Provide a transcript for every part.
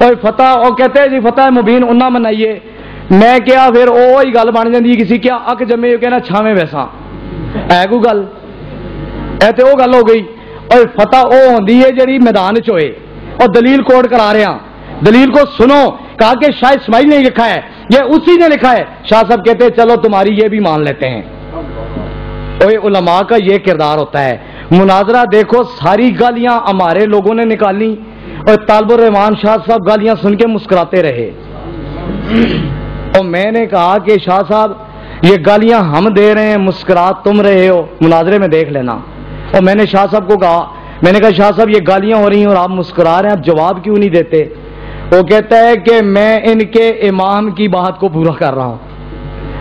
اور فتح وہ کہتے ہیں جی فتح مبین انہاں منائیے میں کیا پھر وہی گل بن جاتی ہے کسی کیا اک جمے کہنا چھاویں ویسا ہے کوئی گل اے تے وہ گل ہو گئی اور فتح وہ ہوندی ہے جڑی میدان چ ہوئے اور دلیل کوٹ کرا رہے ہیں دلیل کو سنو کہا کہ شاہ اسماعیل نے لکھا ہے یہ اسی نے لکھا ہے شاہ صاحب کہتے ہیں چلو تمہاری یہ بھی مان لیتے ہیں اور علماء کا یہ کردار ہوتا ہے مناظرہ دیکھو ساری گالیاں ہمارے لوگوں نے نکالی اور طالب الرحمان شاہ صاحب گالیاں سن کے مسکراتے رہے اور میں نے کہا کہ شاہ صاحب یہ گالیاں ہم دے رہے ہیں مسکرات تم رہے ہو مناظرے میں دیکھ لینا اور میں نے شاہ صاحب کو کہا میں نے کہا شاہ صاحب یہ گالیاں ہو رہی ہیں اور آپ مسکرا رہے ہیں آپ جواب کیوں نہیں دیتے وہ کہتا ہے کہ میں ان کے امام کی بات کو پورا کر رہا ہوں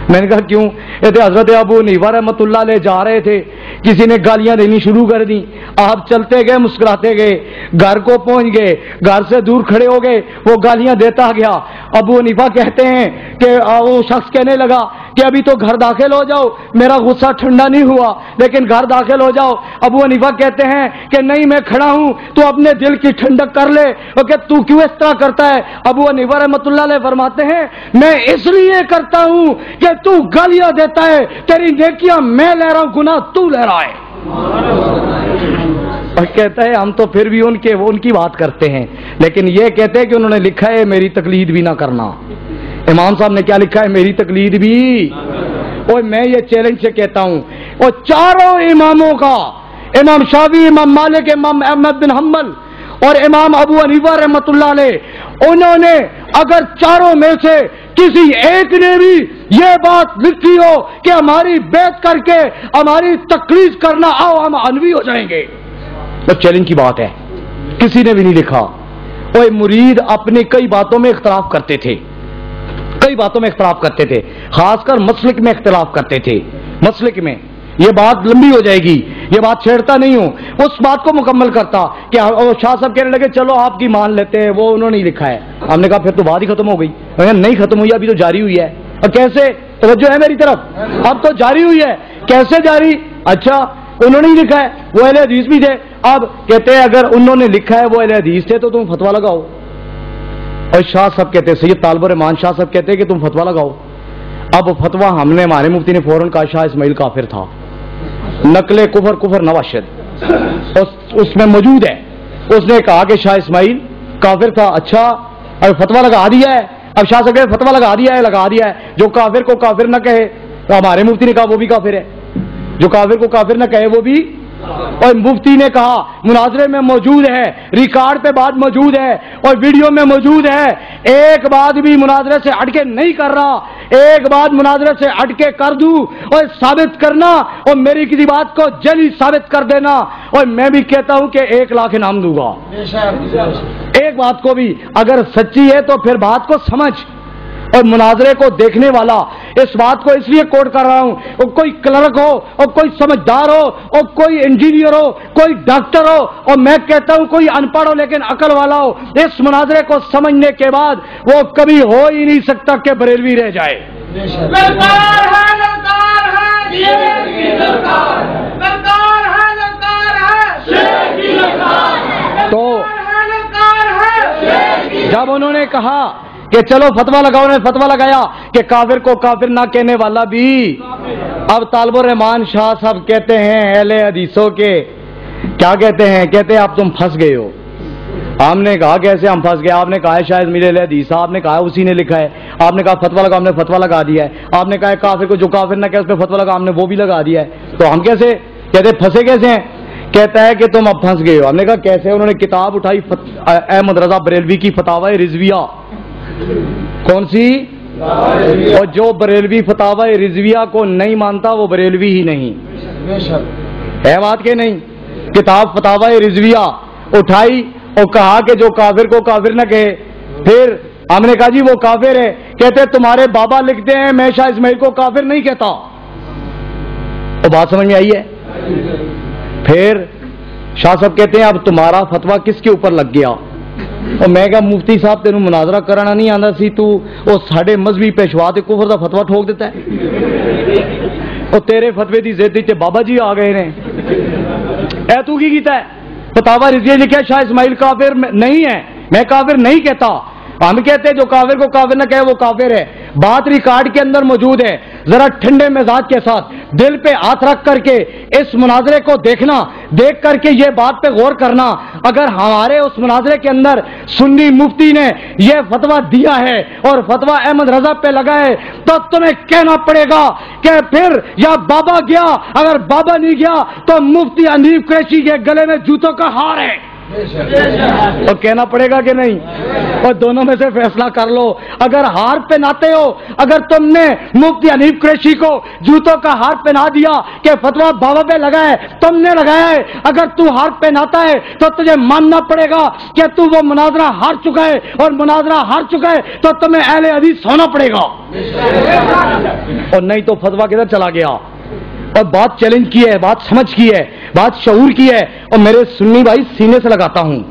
میں نے کہا کیوں یہ حضرت ابو حنیفہ رحمۃ اللہ علیہ جا رہے تھے کسی نے گالیاں دینی شروع کر دی آپ چلتے گئے مسکراتے گئے گھر کو پہنچ گئے گھر سے دور کھڑے ہو گئے وہ گالیاں دیتا گیا ابو حنیفہ کہتے ہیں کہ وہ شخص کہنے لگا کہ ابھی تو گھر داخل ہو جاؤ میرا غصہ ٹھنڈا نہیں ہوا لیکن گھر داخل ہو جاؤ ابو حنیفہ کہتے ہیں کہ نہیں میں کھڑا ہوں تو اپنے دل کی ٹھنڈک کر لے اور کہ تو کیوں اس طرح کرتا ہے ابو حنیفہ رحمۃ اللہ علیہ فرماتے ہیں میں اس لیے کرتا ہوں کہ تو گالیاں دیتا ہے تیری نیکیاں میں لے رہا ہوں گناہ تو لے رہا ہے اور کہتا ہے ہم تو پھر بھی ان کی بات کرتے ہیں لیکن یہ کہتے ہیں کہ انہوں نے لکھا ہے میری تقلید بھی نہ کرنا امام صاحب نے کیا لکھا ہے میری تقلید بھی اور میں یہ چیلنج سے کہتا ہوں اور چاروں اماموں کا امام شافعی امام مالک امام احمد بن حنبل اور امام ابو حنیفہ رحمۃ اللہ علیہ انہوں نے اگر چاروں میں سے کسی ایک نے بھی یہ بات لکھی ہو کہ ہماری بیعت کر کے ہماری تقلید کرنا آؤ ہم انوی ہو جائیں گے تو چیلنج کی بات ہے کسی نے بھی نہیں لکھا اور مرید اپنی کئی باتوں میں اختلاف کرتے تھے کئی باتوں میں اختلاف کرتے تھے خاص کر مسلک میں اختلاف کرتے تھے مسلک میں یہ بات لمبی ہو جائے گی یہ بات چھیڑتا نہیں ہوں اس بات کو مکمل کرتا کہ شاہ صاحب کہنے لگے چلو آپ کی مان لیتے ہیں وہ انہوں نے لکھا ہے ہم نے کہا پھر تو بات ہی ختم ہو گئی نہیں ختم ہوئی ابھی تو جاری ہوئی ہے اور کیسے توجہ ہے میری طرف اب تو جاری ہوئی ہے کیسے جاری اچھا انہوں نے ہی لکھا ہے وہ اہل حدیث بھی تھے اب کہتے ہیں اگر انہوں نے لکھا ہے وہ اہل حدیث تھے تو تم فتویٰ لگاؤ اور شاہ صاحب کہتے ہیں سید طالب الرحمان شاہ صاحب کہتے ہیں کہ تم فتویٰ لگاؤ اب فتویٰ ہم نے ہمارے مفتی نے فوراً کہا شاہ اسماعیل کافر تھا نقل کفر نواشد اس میں موجود ہے اس نے کہا کہ شاہ اسماعیل کافر تھا اچھا اب فتویٰ لگا دیا ہے اب شاہ صاحب فتویٰ لگا دیا ہے جو کافر کو کافر نہ کہے تو ہمارے مفتی نے کہا وہ بھی کافر ہے جو کافر کو کافر نہ کہے وہ بھی اور مفتی نے کہا مناظرے میں موجود ہے ریکارڈ پہ بات موجود ہے اور ویڈیو میں موجود ہے ایک بات بھی مناظرے سے ہٹ کے نہیں کر رہا ایک بات مناظرے سے ہٹ کے کر دوں اور ثابت کرنا اور میری کسی بات کو جلی ثابت کر دینا اور میں بھی کہتا ہوں کہ 1 لاکھ انعام دوں گا ایک بات کو بھی اگر سچی ہے تو پھر بات کو سمجھ اور مناظرے کو دیکھنے والا اس بات کو اس لیے کوٹ کر رہا ہوں اور کوئی کلرک ہو اور کوئی سمجھدار ہو اور کوئی انجینئر ہو کوئی ڈاکٹر ہو اور میں کہتا ہوں کوئی ان پڑھ ہو لیکن عقل والا ہو اس مناظرے کو سمجھنے کے بعد وہ کبھی ہو ہی نہیں سکتا کہ بریلوی رہ جائے تو جب انہوں نے کہا کہ چلو فتویٰ لگاؤ نے فتویٰ لگایا کہ کافر کو کافر نہ کہنے والا بھی اب طالب الرحمان شاہ صاحب کہتے ہیں اہل حدیثوں کے کیا کہتے ہیں اب تم پھنس گئے ہو ہم نے کہا کیسے ہم پھنس گئے آپ نے کہا شاید میرے اہل حدیث آپ نے کہا اسی نے لکھا ہے آپ نے کہا فتویٰ لگا ہم نے فتویٰ لگا دیا ہے آپ نے کہا کافر کو جو کافر نہ کہ اس پہ فتویٰ لگا ہم نے وہ بھی لگا دیا ہے تو ہم کیسے کہتے پھنسے کیسے ہیں کہتا ہے کہ تم اب پھنس گئے ہو ہم نے کہا کیسے انہوں نے کتاب اٹھائی احمد رضا بریلوی کی فتاوی رضویہ کون سی اور جو بریلوی فتاوی رضویہ کو نہیں مانتا وہ بریلوی ہی نہیں ہے بات کہ نہیں کتاب فتاوی رضویہ اٹھائی اور کہا کہ جو کافر کو کافر نہ کہے پھر ہم نے کہا جی وہ کافر ہے کہتے تمہارے بابا لکھتے ہیں میں شاہ اسماعیل کو کافر نہیں کہتا وہ بات سمجھ میں آئی ہے پھر شاہ صاحب کہتے ہیں اب تمہارا فتویٰ کس کے اوپر لگ گیا اور میں کہا مفتی صاحب تینوں مناظرہ کرنا نہیں آتا سی تو وہ ساڑھے مذہبی پیشوا تے کفر دا فتویٰ ٹھوک دیتا ہے اور تیرے فتوے دی زیدی تے بابا جی آ گئے نے اے تو کی کیتا ہے فتاوی رضویہ لکھا شاہ اسماعیل کافر نہیں ہے میں کافر نہیں کہتا ہم کہتے ہیں جو کافر کو کافر نہ کہے وہ کافر ہے. بات ریکارڈ کے اندر موجود ہے. ذرا ٹھنڈے مزاج کے ساتھ دل پہ ہاتھ رکھ کر کے اس مناظرے کو دیکھنا, دیکھ کر کے یہ بات پہ غور کرنا. اگر ہمارے اس مناظرے کے اندر سنی مفتی نے یہ فتویٰ دیا ہے اور فتویٰ احمد رضا پہ لگا ہے تو تمہیں کہنا پڑے گا کہ پھر یا بابا گیا, اگر بابا نہیں گیا تو مفتی حنیف قریشی کے گلے میں جوتوں کا ہار ہے. اور کہنا پڑے گا کہ نہیں؟ اور دونوں میں سے فیصلہ کر لو. اگر ہار پہناتے ہو, اگر تم نے مفتی حنیف قریشی کو جوتوں کا ہار پہنا دیا کہ فتویٰ بابا پہ لگا ہے, تم نے لگایا ہے, اگر تو ہار پہناتا ہے تو تجھے ماننا پڑے گا کہ تو وہ مناظرہ ہار چکا ہے, اور مناظرہ ہار چکا ہے تو تمہیں اہل حدیث ہونا پڑے گا, اور نہیں تو فتویٰ کدھر چلا گیا. اور بات چیلنج کی ہے, بات سمجھ کی ہے, بات شعور کی ہے. اور میرے سنی بھائی سینے سے لگاتا ہوں,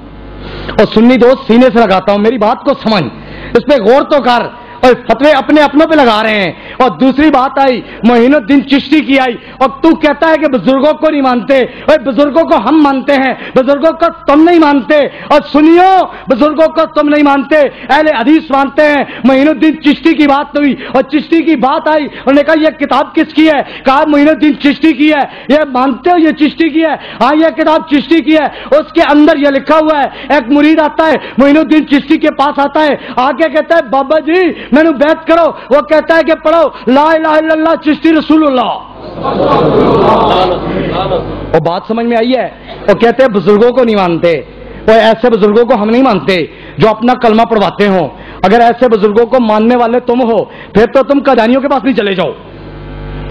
اور سنی دوست سینے سے لگاتا ہوں, میری بات کو سمجھ, اس پہ غور تو کر. اور فتوے اپنے اپنوں پہ لگا رہے ہیں. اور دوسری بات آئی معین الدین چشتی کی آئی, اور تو کہتا ہے کہ بزرگوں کو نہیں مانتے. اور بزرگوں کو ہم مانتے ہیں, بزرگوں کو تم نہیں مانتے. اور سنیو, بزرگوں کو تم نہیں مانتے, اہل حدیث مانتے ہیں. معین الدین چشتی کی بات ہوئی اور چشتی کی بات آئی, انہوں نے کہا یہ کتاب کس کی ہے؟ کہا معین الدین چشتی کی ہے. یہ مانتے ہو یہ چشتی کی ہے؟ ہاں یہ کتاب چشتی کی ہے. اس کے اندر یہ لکھا ہوا ہے, ایک مرید آتا ہے معین الدین چشتی کے پاس آتا ہے, آگے کہتا ہے بابا جی میں نے بیعت کرو. وہ کہتا ہے کہ پڑھو لا الہ الا اللہ چشتی رسول اللہ. وہ بات سمجھ میں آئی ہے؟ وہ کہتے ہیں بزرگوں کو نہیں مانتے. اور ایسے بزرگوں کو ہم نہیں مانتے جو اپنا کلمہ پڑھواتے ہوں. اگر ایسے بزرگوں کو ماننے والے تم ہو پھر تو تم قادیانیوں کے پاس نہیں چلے جاؤ.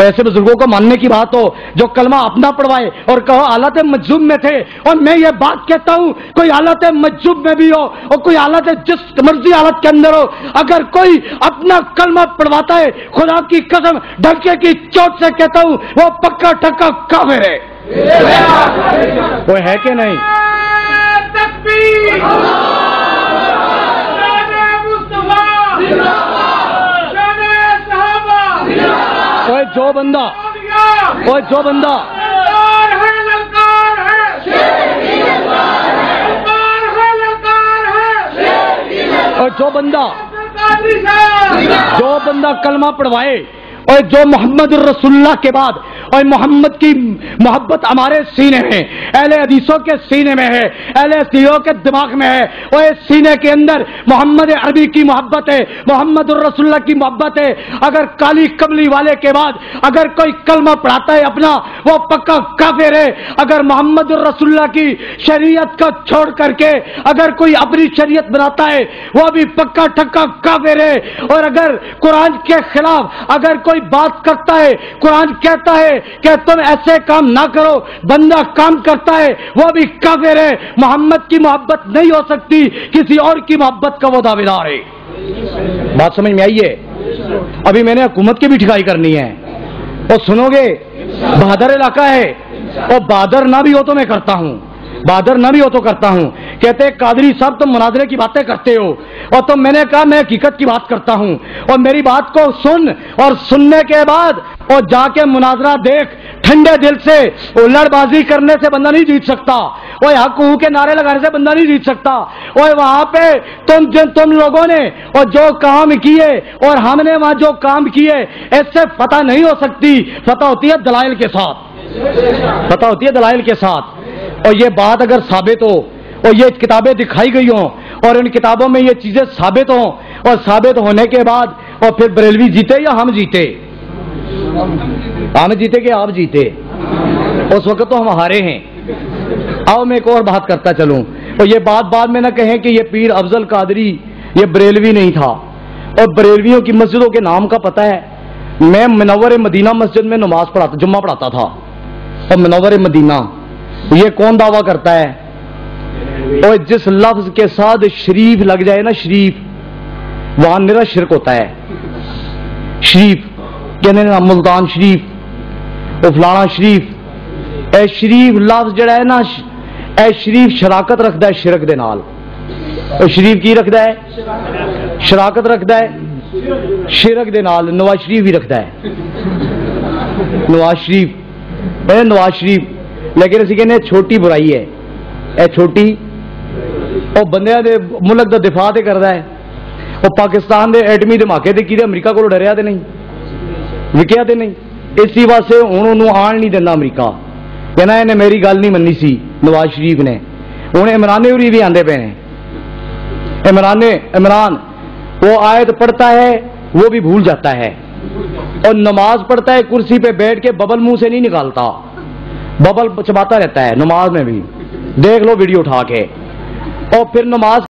ایسے بزرگوں کو ماننے کی بات ہو جو کلمہ اپنا پڑھوائے اور کہو حالت مجذوب میں تھے. اور میں یہ بات کہتا ہوں کوئی حالت مجذوب میں بھی ہو اور کوئی حالت جس مرضی حالت کے اندر ہو, اگر کوئی اپنا کلمہ پڑھواتا ہے خدا کی قسم ڈھکے کی چوٹ سے کہتا ہوں وہ پکا ٹھکا کافر ہے. وہ ہے کہ نہیں؟ جو بندہ جو بندہ کلمہ پڑھوائے اور جو محمد الرسول اللہ کے بعد اور محمد کی محبت ہمارے سینے میں, اہل حدیثوں کے سینے میں ہے, اہل حدیثوں کے دماغ میں ہے, اور اس سینے کے اندر محمد عربی کی محبت ہے, محمد الرسول اللہ کی محبت ہے. اگر کالی کملی والے کے بعد اگر کوئی کلمہ پڑھاتا ہے اپنا وہ پکا کافر ہے. اگر محمد الرسول اللہ کی شریعت کو چھوڑ کر کے اگر کوئی اپنی شریعت بناتا ہے وہ بھی پکا ٹھکا کافر ہے. اور اگر قرآن کے خلاف اگر کوئی بات کرتا ہے, قرآن کہتا ہے کہ تم ایسے کام نہ کرو, بندہ کام کرتا ہے وہ بھی کافر ہے. محمد کی محبت نہیں ہو سکتی, کسی اور کی محبت کا وہ دعویدار ہے. بات سمجھ میں آئی ہے؟ ابھی میں نے حکومت کی بھی ٹھکائی کرنی ہے, اور سنو گے بہادر علاقہ ہے, اور بہادر نہ بھی ہو تو میں کرتا ہوں, بہادر نہ بھی ہو تو کرتا ہوں. کہتے قادری صاحب تم مناظرے کی باتیں کرتے ہو, اور تو میں نے کہا میں حقیقت کی بات کرتا ہوں, اور میری بات کو سن, اور سننے کے بعد اور جا کے مناظرہ دیکھ ٹھنڈے دل سے. الڑ بازی کرنے سے بندہ نہیں جیت سکتا, اور حق ہو کے نعرے لگانے سے بندہ نہیں جیت سکتا. اور وہاں پہ تم لوگوں نے اور جو کام کیے اور ہم نے وہاں جو کام کیے اس سے فتح نہیں ہو سکتی. فتح ہوتی ہے دلائل کے ساتھ, فتح ہوتی ہے دلائل کے ساتھ. اور یہ بات اگر ثابت ہو اور یہ کتابیں دکھائی گئی ہوں اور ان کتابوں میں یہ چیزیں ثابت ہوں, اور ثابت ہونے کے بعد اور پھر بریلوی جیتے یا ہم جیتے, ہم جیتے کہ آپ جیتے, اس وقت تو ہم ہارے ہیں. آؤ میں ایک اور بات کرتا چلوں, اور یہ بات بعد میں نہ کہیں کہ یہ پیر افضل قادری یہ بریلوی نہیں تھا. اور بریلویوں کی مسجدوں کے نام کا پتہ ہے؟ میں منور مدینہ مسجد میں نماز پڑھاتا, جمعہ پڑھاتا تھا. اور منور مدینہ یہ کون دعویٰ کرتا ہے؟ اور جس لفظ کے ساتھ شریف لگ جائے نا, شریف, وہاں میرا شرک ہوتا ہے. شریف کہنے نا ملتان شریف, اور فلانا شریف. اے شریف لفظ جڑا ہے نا, اے شریف شراکت رکھتا ہے شرک دے نال. اور شریف کی رکھتا ہے؟ شراکت رکھتا ہے شرک دے نال. نواز شریف بھی رکھتا ہے, نواز شریف, نواز شریف. لیکن اسی کہنے چھوٹی برائی ہے, اے چھوٹی, اور بندے دے ملک دا دفاع تے کردا ہے, وہ پاکستان دے ایٹمی دھماکے تے کیتے امریکہ کو ڈریا تے نہیں وکیا تے نہیں اسی واسطے ہن انہوں آن نہیں دینا امریکہ کہنا انہیں میری گل نہیں منی سی نواز شریف نے ہن عمران ہوری بھی آندے پے ہیں عمران وہ آیت پڑھتا ہے وہ بھی بھول جاتا ہے اور نماز پڑھتا ہے کرسی پہ بیٹھ کے ببل منہ سے نہیں نکالتا ببل چباتا رہتا ہے نماز میں بھی دیکھ لو ویڈیو اٹھا کے اور پھر نماز